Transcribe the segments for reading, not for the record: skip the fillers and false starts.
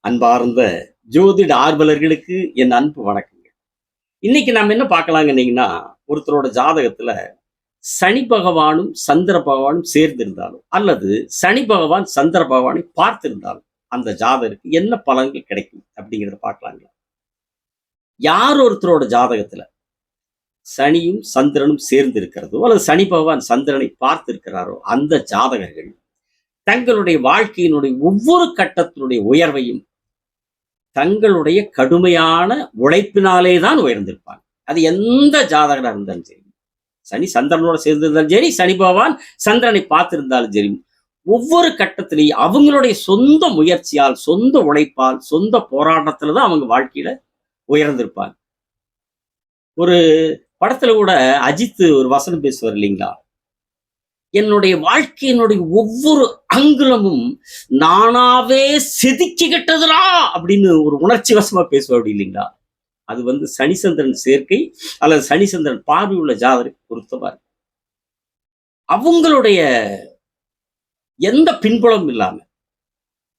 அன்பார்ந்த ஜோதிட ஆர்வலர்களுக்கு என் அன்பு வணக்கங்க. இன்னைக்கு நம்ம என்ன பார்க்கலாங்கன்னீங்கன்னா, ஒருத்தரோட ஜாதகத்துல சனி பகவானும் சந்திர பகவானும் சேர்ந்திருந்தாலும், அல்லது சனி பகவான் சந்திர பகவானை பார்த்திருந்தாலும், அந்த ஜாதகருக்கு என்ன பலன்கள் கிடைக்கும் அப்படிங்கிறத பார்க்கலாங்களா? யார் ஒருத்தரோட ஜாதகத்துல சனியும் சந்திரனும் சேர்ந்து இருக்கிறதோ, அல்லது சனி பகவான் சந்திரனை பார்த்திருக்கிறாரோ, அந்த ஜாதகர்கள் தங்களுடைய வாழ்க்கையினுடைய ஒவ்வொரு கட்டத்தினுடைய உயர்வையும் தங்களுடைய கடுமையான உழைப்பினாலே தான் உயர்ந்திருப்பாங்க. அது எந்த ஜாதகரா இருந்தாலும் சரி, சனி சந்திரனோட சேர்ந்திருந்தாலும் சரி, சனி பகவான் சந்திரனை பார்த்திருந்தாலும் சரி, ஒவ்வொரு கட்டத்திலையும் அவங்களுடைய சொந்த முயற்சியால், சொந்த உழைப்பால், சொந்த போராட்டத்துல தான் அவங்க வாழ்க்கையில உயர்ந்திருப்பாங்க. ஒரு படத்துல கூட அஜித் ஒரு வசனம் பேசுவார் இல்லைங்களா? என்னுடைய வாழ்க்கையினுடைய ஒவ்வொரு அங்குலமும் நானாவே செதுக்கிக்கிட்டதுடா அப்படின்னு ஒரு உணர்ச்சி வசமா பேசுவா அப்படி இல்லைங்களா? அது வந்து சனிசந்திரன் சேர்க்கை அல்லது சனிசந்திரன் பார்வை உள்ள ஜாதகரை பொறுத்தவாறு அவங்களுடைய எந்த பின்புலம் இல்லாம,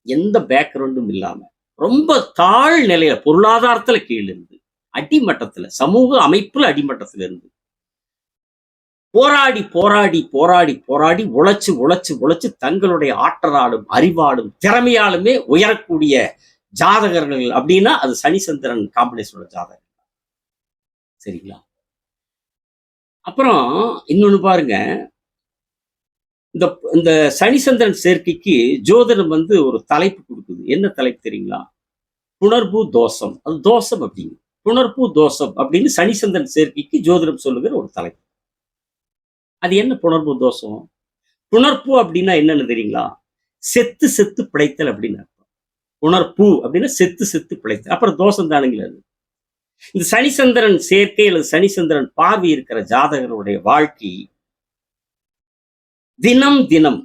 எந்த பேக்ரவுண்டும் இல்லாம, ரொம்ப தாழ் நிலையில பொருளாதாரத்துல கீழ் இருந்து, அடிமட்டத்துல சமூக அமைப்புல அடிமட்டத்துல இருந்து போராடி போராடி போராடி போராடி உழைச்சு உழைச்சு உழைச்சு தங்களுடைய ஆற்றலாலும் அறிவாலும் திறமையாலுமே உயரக்கூடிய ஜாதகர்கள் அப்படின்னா அது சனிசந்திரன் காம்பினேஷனோட ஜாதகம். சரிங்களா? அப்புறம் இன்னொன்னு பாருங்க, இந்த இந்த சனிசந்திரன் சேர்க்கைக்கு ஜோதிடம் வந்து ஒரு தலைப்பு கொடுக்குது. என்ன தலைப்பு தெரியுங்களா? புணர்பூ தோஷம். அது தோஷம் அப்படிங்க. புணர்பூ தோஷம் அப்படின்னு சனிசந்திரன் சேர்க்கைக்கு ஜோதிடம் சொல்லுகிற ஒரு தலைப்பு. அது என்ன புணர்வு தோஷம்? புணர்ப்பு அப்படின்னா என்னன்னு தெரியுங்களா? செத்து செத்து பிழைத்தல் அப்படின்னு அர்த்தம். புணர்ப்பு அப்படின்னா செத்து செத்து பிழைத்தல். அப்புறம் தோஷம் தானுங்களா அது. இந்த சனிசந்திரன் சேர்க்கை அல்லது சனிசந்திரன் பார்வை இருக்கிற ஜாதகருடைய வாழ்க்கை தினம் தினம்,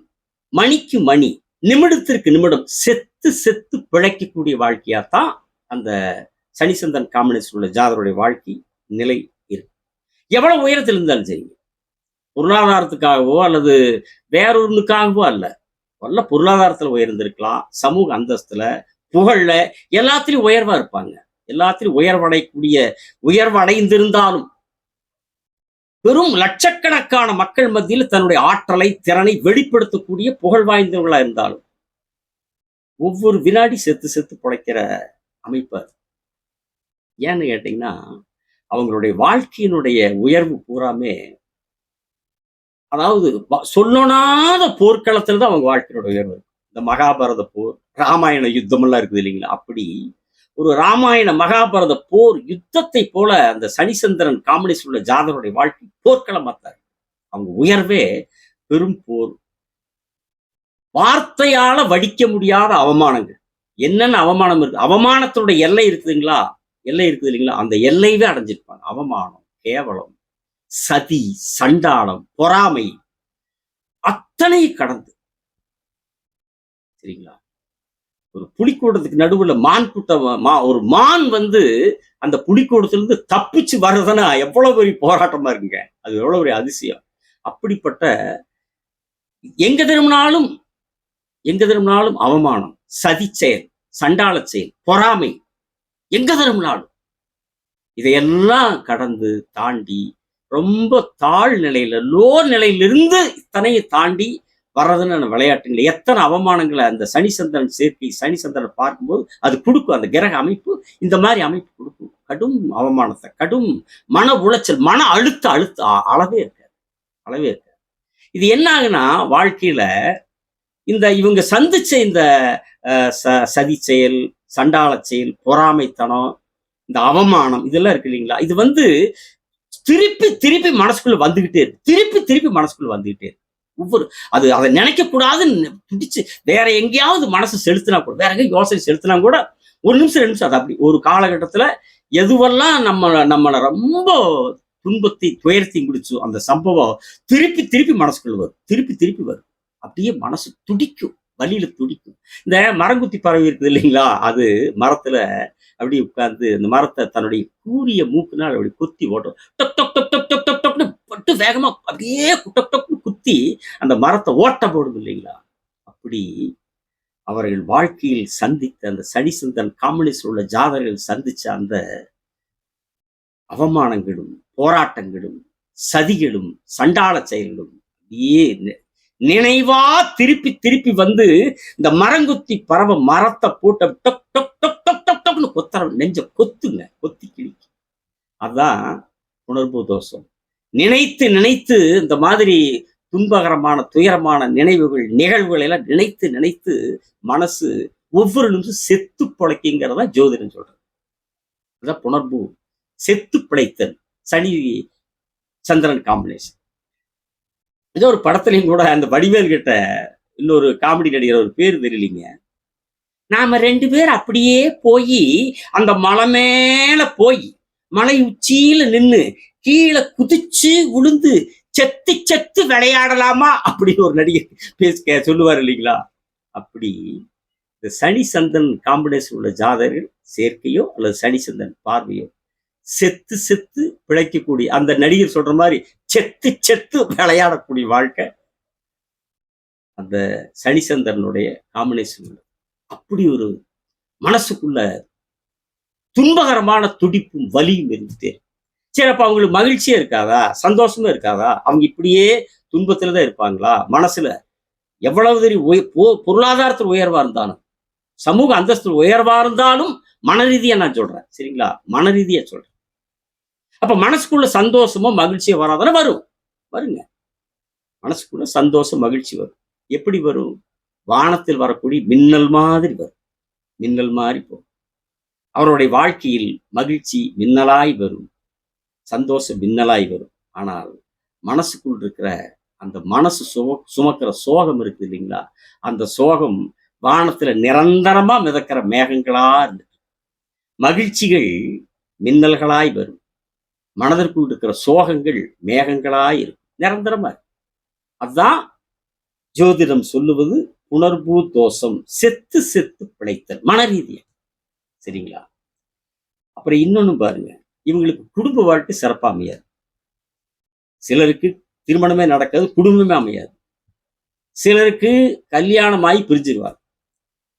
மணிக்கு மணி, நிமிடத்திற்கு நிமிடம் செத்து செத்து பிழைக்கக்கூடிய வாழ்க்கையாத்தான் அந்த சனிசந்திரன் காம்பினேஷன் உள்ள ஜாதகருடைய வாழ்க்கை நிலை இருக்கு. எவ்வளவு உயரத்தில் இருந்தாலும் சரி, பொருளாதாரத்துக்காகவோ அல்லது வேறொன்னுக்காகவோ அல்ல. நல்ல பொருளாதாரத்துல உயர்ந்திருக்கலாம், சமூக அந்தஸ்துல, புகழ்ல, எல்லாத்திலையும் உயர்வா இருப்பாங்க. எல்லாத்திலையும் உயர்வடைந்திருந்தாலும் பெரும் லட்சக்கணக்கான மக்கள் மத்தியில் தன்னுடைய ஆற்றலை, திறனை வெளிப்படுத்தக்கூடிய புகழ் வாய்ந்தவர்களா இருந்தாலும் ஒவ்வொரு வினாடி செத்து செத்து பிழைக்கிற அமைப்பு. ஏன்னு கேட்டீங்கன்னா, அவங்களுடைய வாழ்க்கையினுடைய உயர்வு பூராமே, அதாவது சொல்லனாத போர்க்களத்துல தான் அவங்க வாழ்க்கையோட உயர்வு. இந்த மகாபாரத போர், ராமாயண யுத்தம் எல்லாம் இருக்குது இல்லைங்களா? அப்படி ஒரு ராமாயண மகாபாரத போர் யுத்தத்தை போல அந்த சனிசந்திரன் காம்பினேஷன் உள்ள ஜாதகருடைய வாழ்க்கை போர்க்களமாத்தார். அவங்க உயர்வே பெரும் போர். வார்த்தையால வடிக்க முடியாத அவமானங்கள். என்னென்ன அவமானம் இருக்கு? அவமானத்தினுடைய எல்லை இருக்குதுங்களா? எல்லை இருக்குது இல்லைங்களா? அந்த எல்லையவே அடைஞ்சிருப்பாங்க. அவமானம், கேவலம், சதி, சண்டாளம், பொறாமை அத்தனை கடந்து. சரிங்களா? ஒரு புலிக்கூடத்துக்கு நடுவுல மான் கூட்டம், ஒரு மான் வந்து அந்த புலிக்கூடத்திலிருந்து தப்பிச்சு வர்றதுன்னா எவ்வளவு பெரிய போராட்டமா இருக்குங்க. அது எவ்வளவு பெரிய அதிசயம். அப்படிப்பட்ட எங்க திரும்பினாலும் அவமானம், சதி செயல், சண்டாள செயல், பொறாமை எங்க திரும்பினாலும் இதையெல்லாம் கடந்து தாண்டி ரொம்ப தாழ் நிலையில, லோ நிலையிலிருந்து இத்தனையை தாண்டி வர்றதுன்னு விளையாட்டுங்கள. எத்தனை அவமானங்களை அந்த சனிசந்திரன் சேர்க்கை, சனிசந்திரன் பார்க்கும்போது அது கொடுக்கும். அந்த கிரக அமைப்பு இந்த மாதிரி அமைப்பு கொடுக்கும். கடும் அவமானத்தை, கடும் மன உளைச்சல், மன அழுத்த அளவே இருக்காது. இது என்ன ஆகுனா, வாழ்க்கையில இவங்க சந்திச்ச இந்த சதி செயல், சண்டாள செயல், பொறாமைத்தனம், இந்த அவமானம் இதெல்லாம் இருக்கு இல்லைங்களா? இது வந்து திருப்பி திருப்பி மனசுக்குள்ள வந்துகிட்டே இருக்கு. திருப்பி மனசுக்குள்ள வந்துகிட்டே இருக்கு. அதை நினைக்க கூடாதுன்னு பிடிச்சு வேற எங்கேயாவது மனசு செலுத்தினா கூட, வேற எங்கேயும் யோசனை செலுத்தினா கூட 1 நிமிஷம் 2 நிமிஷம் அது அப்படி ஒரு காலகட்டத்துல எதுவெல்லாம் நம்மளை ரொம்ப துன்பத்தை துயரத்தை முடிச்சு அந்த சம்பவம் திருப்பி மனசுக்குள்ள வரும். திருப்பி வரும். அப்படியே மனசு துடிக்கும், வலியில துடிக்கும். இந்த மரங்குத்தி பறவை இருக்குது இல்லைங்களா? அது மரத்துல அப்படி உட்கார்ந்து அந்த மரத்தை தன்னுடைய கூரிய மூக்குனால் அப்படி குத்தி ஓட்டும். டொக் டொக் டொக் டொக் டொக் டொக் டொக்னு பட்டு வேகமா அப்படியே டொக் டொக்னு குத்தி அந்த மரத்தை ஓட்ட போடும் இல்லைங்களா? அப்படி அவர்கள் வாழ்க்கையில் சந்தித்த அந்த சனிசந்திரன் காம்பினேஷன் உள்ள ஜாதகர்கள் சந்திச்ச அந்த அவமானங்களும் போராட்டங்களும் சதிகளும் சண்டாள செயல்களும் நினைவா திருப்பி திருப்பி வந்து இந்த மரங்குத்தி பறவை மரத்தை போட்ட டொக் டொக் டொக் டொக் டொக் டொக்னு கொத்தர நெஞ்ச கொத்துங்க, கொத்தி கிழிக்கு. அதான் உணர்வு தோஷம். நினைத்து நினைத்து இந்த மாதிரி துன்பகரமான துயரமான நினைவுகள் நிகழ்வுகள் எல்லாம் நினைத்து நினைத்து மனசு ஒவ்வொரு நிமிஷம் செத்து பிழைக்குங்கிறதா ஜோதிடம் சொல்றது. அதான் புணர்வு, செத்து பிழைத்தல், சனி சந்திரன் காம்பினேஷன். ஏதோ ஒரு படத்துலையும் கூட அந்த வடிவேல் கிட்ட இன்னொரு காமெடி நடிகர் ஒரு பேர் தெரியலீங்க, நாம 2 பேர் அப்படியே போய் அந்த மலை மேல போய் மலை உச்சியில நின்னு கீழே குதிச்சு விழுந்து செத்து செத்து விளையாடலாமா அப்படின்னு ஒரு நடிகர் சொல்லுவார் இல்லைங்களா? அப்படி இந்த சனி சந்திரன் காம்பினேஷன் உள்ள ஜாதகர்கள் சேர்க்கையோ அல்லது சனி சந்திரன் பார்வையோ செத்து செத்து பிழைக்கக்கூடிய அந்த நடிகர் சொல்ற மாதிரி செத்து செத்து விளையாடக்கூடிய வாழ்க்கை அந்த சனிசந்திரனுடைய காம்பினேஷன். அப்படி ஒரு மனசுக்குள்ள துன்பகரமான துடிப்பும் வலியும் இருந்துட்டே. சரி, அப்ப அவங்களுக்கு மகிழ்ச்சியே இருக்காதா, சந்தோஷமும் இருக்காதா? அவங்க இப்படியே துன்பத்துலதான் இருப்பாங்களா? மனசுல எவ்வளவு பொருளாதாரத்தில் உயர்வா இருந்தாலும் சமூக அந்தஸ்து உயர்வா இருந்தாலும் மனரீதியா நான் சொல்றேன், சரிங்களா? மனரீதியா சொல்றேன். அப்ப மனசுக்குள்ள சந்தோஷமும் மகிழ்ச்சியும் வராதானே? வருங்க. மனசுக்குள்ள சந்தோஷம் மகிழ்ச்சி வரும். எப்படி வரும்? வானத்தில் வரக்கூடிய மின்னல் மாதிரி வரும். மின்னல் மாதிரி போகும். அவருடைய வாழ்க்கையில் மகிழ்ச்சி மின்னலாய் வரும், சந்தோஷம் மின்னலாய் வரும். ஆனால் மனசுக்குள் இருக்கிற அந்த மனசு சுமக்கிற சோகம் இருக்கு இல்லைங்களா? அந்த சோகம் வானத்துல நிரந்தரமா மிதக்கிற மேகங்களா இருக்கு. மகிழ்ச்சிகள் மின்னல்களாய் வரும், மனதிற்குள் இருக்கிற சோகங்கள் மேகங்களாய் இருக்கும், நிரந்தரமா இருக்கும். அதுதான் ஜோதிடம் சொல்லுவது உணர்வு தோஷம், செத்து செத்து பிழைத்தல் மனரீதியா, சரிங்களா? அப்புறம் இன்னொன்னு பாருங்க, இவங்களுக்கு குடும்ப வாழ்க்கை சிறப்பா அமையாது. சிலருக்கு திருமணமே நடக்காது, குடும்பமே அமையாது. சிலருக்கு கல்யாணமாகி பிரிஞ்சிருவார்.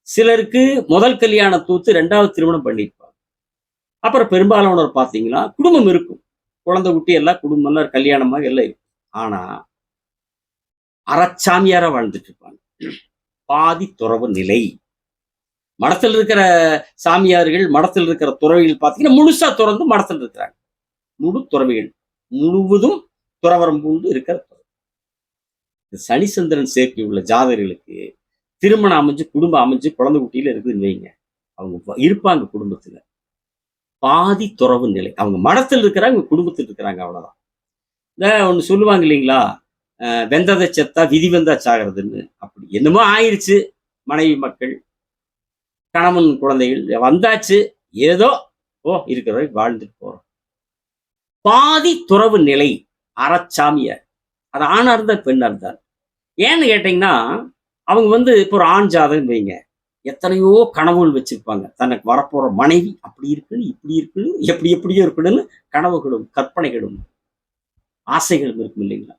சிலருக்கு முதல் கல்யாணம் தூத்து 2வது திருமணம் பண்ணிருப்பார். அப்புறம் பெரும்பாலானவர் பார்த்தீங்கன்னா குடும்பம் இருக்கும், குழந்தை குட்டி எல்லாம் குடும்பம் எல்லாம் கல்யாணமாக எல்லாம் இருக்கும். ஆனா அறச்சாமியாரா வாழ்ந்துட்டு இருப்பாங்க. பாதி துறவு நிலை. மடத்தில் இருக்கிற சாமியார்கள், மடத்தில் இருக்கிற துறவிகள் பார்த்தீங்கன்னா முழுசா துறந்து மடத்தில் இருக்கிறாங்க. முழு துறவிகள் முழுவதும் துறவரம் பூண்டு இருக்கிற சனிசந்திரன் சேர்க்கை உள்ள ஜாதகர்களுக்கு திருமணம் அமைஞ்சு குடும்பம் அமைஞ்சு குழந்தை குட்டியில இருக்குதுன்னு வைங்க, அவங்க இருப்பாங்க குடும்பத்துல. பாதி துறவு நிலை. அவங்க மடத்தில் இருக்கிறாங்க, குடும்பத்தில் இருக்கிறாங்க, அவ்வளவுதான். இந்த ஒண்ணு சொல்லுவாங்க இல்லைங்களா, வெந்ததை செத்தா விதி வந்தா சாகிறதுன்னு. அப்படி என்னமோ ஆயிடுச்சு. மனைவி மக்கள் கணவன் குழந்தைகள் வந்தாச்சு, ஏதோ இருக்கிற வாழ்ந்துட்டு போறோம். பாதி துறவு நிலை அறச்சாமியார். அது ஆணா இருந்தால் பெண்ணா இருந்தார். ஏன்னு கேட்டீங்கன்னா, அவங்க இப்போ ஒரு ஆண் ஜாதகம் வைங்க, எத்தனையோ கனவுகள் வச்சிருப்பாங்க. தனக்கு வரப்போற மனைவி அப்படி இருக்குன்னு, இப்படி இருக்குன்னு, எப்படியோ இருக்கணும்னு கனவுகளும் கற்பனைகளும் ஆசைகளும் இருக்கும் இல்லைங்களா?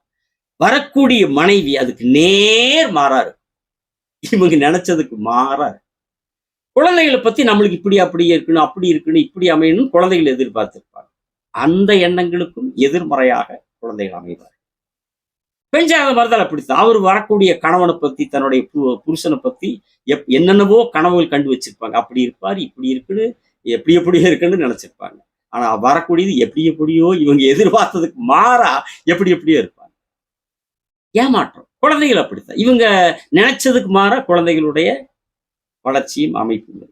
வரக்கூடிய மனைவி அதுக்கு நேர் மாறாரு, இவங்க நினைச்சதுக்கு மாறாரு. குழந்தைகளை பத்தி நம்மளுக்கு இப்படி அப்படியே இருக்கணும், அப்படி இருக்கணும், இப்படி அமையணும் குழந்தைகள் எதிர்பார்த்திருப்பாங்க. அந்த எண்ணங்களுக்கும் எதிர்மறையாக குழந்தைகள் அமைவார். பெண் ஜாதகம் மறுதல் அப்படித்தான். அவர் வரக்கூடிய கணவனை பத்தி, தன்னுடைய புருஷனை பத்தி என்னென்னவோ கனவுகள் கண்டு வச்சிருப்பாங்க. அப்படி இருப்பார், இப்படி இருக்குன்னு, எப்படியோ இருக்குன்னு நினைச்சிருப்பாங்க. ஆனா வரக்கூடியது எப்படியோ இவங்க எதிர்பார்த்ததுக்கு மாறா எப்படியோ இருப்பாங்க. ஏமாற்றம். குழந்தைகள் அப்படித்தான். இவங்க நினைச்சதுக்கு மாறா குழந்தைகளுடைய வளர்ச்சியும் அமைப்பும்,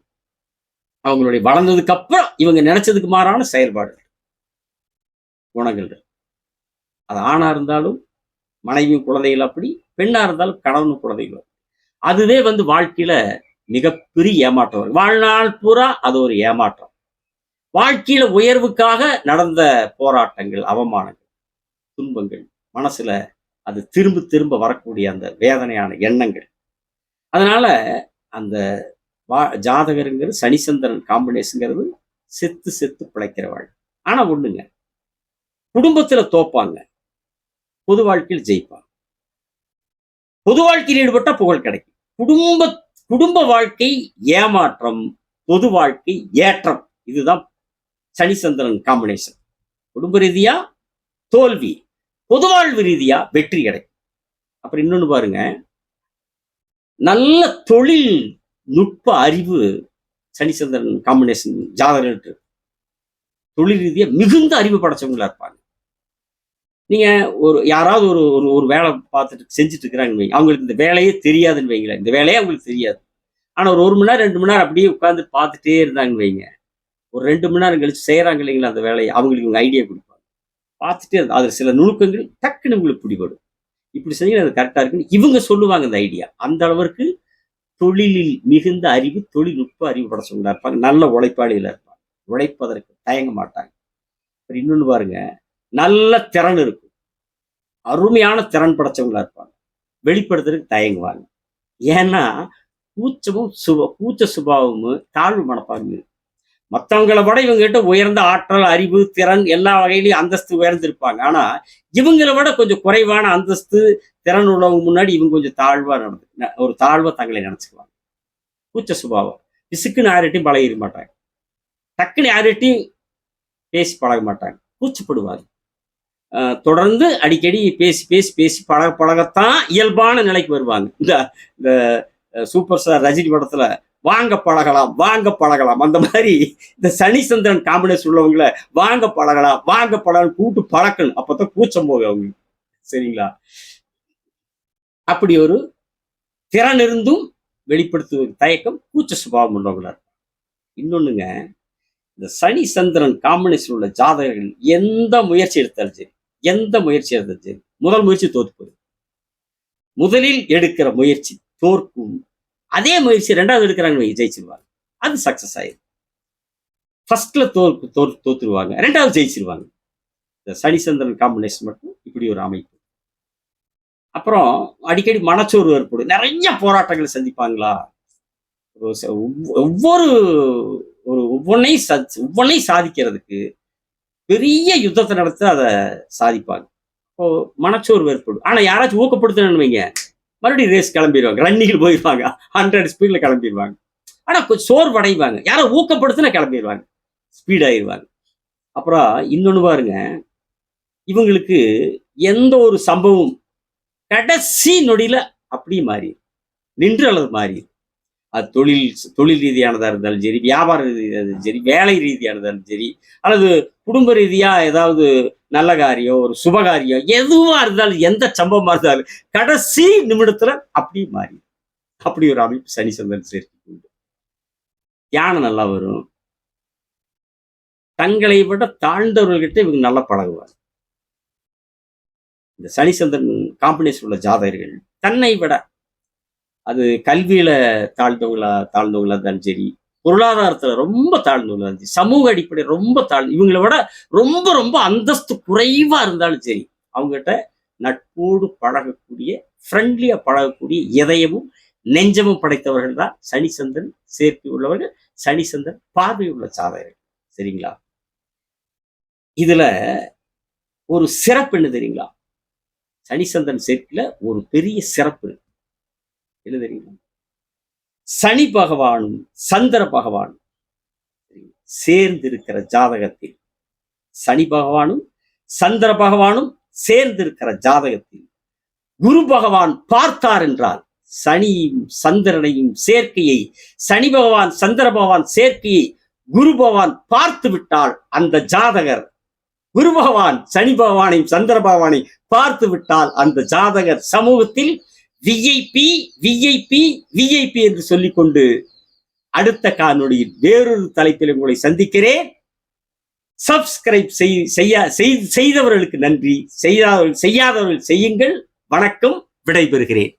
அவங்களுடைய வளர்ந்ததுக்கு அப்புறம் இவங்க நினைச்சதுக்கு மாறான செயல்பாடுகள், குணங்கள். அது ஆணா இருந்தாலும் மனைவியும் குழந்தைகள் அப்படி, பெண்ணா இருந்தாலும் கணவனும் குழந்தைகள். அதுவே வாழ்க்கையில மிகப்பெரிய ஏமாற்றம். வாழ்நாள் பூரா அது ஒரு ஏமாற்றம். வாழ்க்கையில உயர்வுக்காக நடந்த போராட்டங்கள், அவமானங்கள், துன்பங்கள், மனசுல அது திரும்ப திரும்ப வரக்கூடிய அந்த வேதனையான எண்ணங்கள். அதனால அந்த ஜாதகருங்கிறது சனிசந்திரன் காம்பினேஷன்ங்கிறது செத்து செத்து பிழைக்கிற வாழ்க்கை. ஆனா ஒண்ணுங்க, குடும்பத்துல தோப்பாங்க, பொது வாழ்க்கையில் ஜெயிப்பாங்க. பொது வாழ்க்கையில் ஈடுபட்டா புகழ் கிடைக்கும். குடும்ப வாழ்க்கை ஏமாற்றம், பொது வாழ்க்கை ஏற்றம். இதுதான் சனி சந்திரன் காம்பினேஷன். குடும்ப ரீதியா தோல்வி, பொது வாழ்வு ரீதியா வெற்றி கிடைக்கும். அப்புறம் இன்னொன்னு பாருங்க, நல்ல தொழில் நுட்ப அறிவு சனி சந்திரன் காம்பினேஷன் ஜாதகர்கள் தொழில் ரீதியா மிகுந்த அறிவு படைச்சவங்களா இருப்பாங்க. நீங்க யாராவது ஒரு ஒரு ஒரு வேலை பார்த்துட்டு செஞ்சுட்டு இருக்கிறாங்கன்னு வைங்க, அவங்களுக்கு இந்த வேலையே தெரியாதுன்னு வைங்களேன். இந்த வேலையே அவங்களுக்கு தெரியாது. ஆனா ஒரு மணி நேரம் 2 மணி நேரம் அப்படியே உட்கார்ந்து பார்த்துட்டே இருந்தாங்கன்னு வைங்க, ஒரு 2 மணி நேரம் கழிச்சு செய்யறாங்க இல்லைங்களா அந்த வேலையை, அவங்களுக்கு இவங்க ஐடியா கொடுப்பாங்க. பார்த்துட்டே அது சில நுணுக்கங்கள் டக்குன்னு உங்களுக்கு பிடிபடும். இப்படி செஞ்சு அது கரெக்டா இருக்குன்னு இவங்க சொல்லுவாங்க அந்த ஐடியா. அந்த அளவிற்கு தொழிலில் மிகுந்த அறிவு, தொழில்நுட்ப அறிவு படைச்சவங்களா இருப்பாங்க. நல்ல உழைப்பாளிகளா இருப்பாங்க. உழைப்பதற்கு தயங்க மாட்டாங்க. இன்னொன்னு பாருங்க, நல்ல திறன் இருக்கும். அருமையான திறன் படைச்சவங்களா இருப்பாங்க. வெளிப்படுத்துறதுக்கு தயங்குவாங்க. ஏன்னா கூச்ச சுபாவமும் தாழ்வு மனப்பான்மை இருக்கும். மற்றவங்களை விட இவங்க கிட்ட உயர்ந்த ஆற்றல், அறிவு, திறன் எல்லா வகையிலையும் அந்தஸ்து உயர்ந்திருப்பாங்க. ஆனா இவங்களை விட கொஞ்சம் குறைவான அந்தஸ்து, திறன் உள்ளவங்க முன்னாடி இவங்க கொஞ்சம் தாழ்வா ஒரு தாழ்வா தங்களை நினைச்சுக்குவாங்க. கூச்ச சுபாவம். பிசுக்குன்னு யார்கிட்டையும் பழகிட மாட்டாங்க. டக்குன்னு யார்கிட்டையும் பேசி பழக மாட்டாங்க. கூச்சப்படுவாங்க. தொடர்ந்து அடிக்கடி பேசி பேசி பேசி பழகத்தான் இயல்பான நிலைக்கு வருவாங்க. இந்த சூப்பர் ஸ்டார் ரஜினி படத்துல வாங்க பழகலாம் அந்த மாதிரி இந்த சனி சந்திரன் காம்பினேஷன் உள்ளவங்கள வாங்க பழகலாம் கூட்டு பழக்கணும். அப்பதான் கூச்சம் போகும் அவங்க. சரிங்களா? அப்படி ஒரு திறன் இருந்தும் வெளிப்படுத்துவது தயக்கம், கூச்ச சுபாவம் உள்ளவங்களா இருக்கும். இன்னொன்னுங்க, இந்த சனி சந்திரன் காம்பினேஷன் உள்ள ஜாதகர்கள் எந்த முயற்சி எடுத்தாலும் சரி, முதல் முயற்சி தோத்து போகுது. முதலில் எடுக்கிற முயற்சி தோற்கும். அதே முயற்சி 2வது எடுக்கிறாங்க, ஜெயிச்சிருவாங்க. அது சக்சஸ் ஆயிடும். ஃபர்ஸ்ட்ல தோத்துருவாங்க, 2வது ஜெயிச்சிருவாங்க. இந்த சனி சந்திரன் காம்பினேஷன் மட்டும் இப்படி ஒரு அமைப்பு. அப்புறம் அடிக்கடி மனச்சோர்வு ஏற்படும். நிறைய போராட்டங்களை சந்திப்பாங்களா? ஒவ்வொன்னையும் சாதிக்கிறதுக்கு பெரிய யுத்தத்தை நடத்த அதை சாதிப்பாங்க. இப்போ மனச்சோர்வு ஏற்படும். ஆனா யாராச்சும் ஊக்கப்படுத்தணும்னு வைங்க, மறுபடியும் ரேஸ் கிளம்பிடுவாங்க. ரன்னிங்கில் போயிடுவாங்க. 100 ஸ்பீட்ல கிளம்பிடுவாங்க. ஆனா கொஞ்சம் சோர்வடைவாங்க. யாரோ ஊக்கப்படுத்தினா கிளம்பிடுவாங்க, ஸ்பீட் ஆயிடுவாங்க. அப்புறம் இன்னொன்னு பாருங்க, இவங்களுக்கு எந்த ஒரு சம்பவம் கடைசி நொடியில அப்படியே மாறி நின்று அல்லது மாறி, அது தொழில் ரீதியானதா இருந்தாலும் சரி, வியாபார ரீதியாக இருந்தாலும் சரி, வேலை ரீதியானதாலும் சரி, அல்லது குடும்ப ரீதியா ஏதாவது நல்ல காரியம், ஒரு சுபகாரியம் எதுவா இருந்தாலும், எந்த சம்பவமா இருந்தாலும் கடைசி நிமிடத்துல அப்படி மாறி, அப்படி ஒரு அமைப்பு சனி சந்திரன் சேர்க்கை உண்டு. தியானம் நல்லா வரும். தங்களை விட தாழ்ந்தவர்கள்கிட்ட இவங்க நல்லா பழகுவார். இந்த சனி சந்திரன் காம்பினேஷன் உள்ள ஜாதகர்கள் தன்னை விட, அது கல்வியில தாழ்ந்தவங்களா இருந்தாலும் சரி, பொருளாதாரத்துல ரொம்ப தாழ்ந்தவங்களா இருந்தாலும் சரி, சமூக அடிப்படை ரொம்ப இவங்களை விட ரொம்ப ரொம்ப அந்தஸ்து குறைவா இருந்தாலும் சரி, அவங்ககிட்ட நட்போடு பழகக்கூடிய, ஃப்ரெண்ட்லியா பழகக்கூடிய இதயமும் நெஞ்சமும் படைத்தவர்கள் தான் சனி சந்திரன் சேர்க்கை உள்ளவர்கள், சனி சந்திரன் பார்வை உள்ள ஜாதகர்கள். சரிங்களா? இதுல ஒரு சிறப்பு என்ன தெரியுங்களா? சனி சந்திரன் சேர்க்கையில ஒரு பெரிய சிறப்பு இருக்கு. என்ன தெரியுமா? சனி பகவானும் சந்திர பகவானும் சேர்ந்து இருக்கிற ஜாதகத்தில், சனி பகவானும் சந்திர பகவானும் சேர்ந்து இருக்கிற ஜாதகத்தில் குரு பகவான் பார்த்தார் என்றால், சனியும் சந்திரனையும் சேர்க்கையை, சனி பகவான் சந்திர பகவான் சேர்க்கையை குரு பகவான் பார்த்து விட்டால், அந்த ஜாதகர் குரு பகவான் சனி பகவானையும் சந்திர பகவானை பார்த்து விட்டால், அந்த ஜாதகர் சமூகத்தில் விஐபி விஐபி விஐபி என்று சொல்லிக்கொண்டு அடுத்த காணொளியில் வேறொரு தலைப்பில் உங்களை சந்திக்கிறேன். சப்ஸ்கிரைப் செய்தவர்களுக்கு நன்றி, செய்யாதவர்கள் செய்யுங்கள். வணக்கம், விடைபெறுகிறேன்.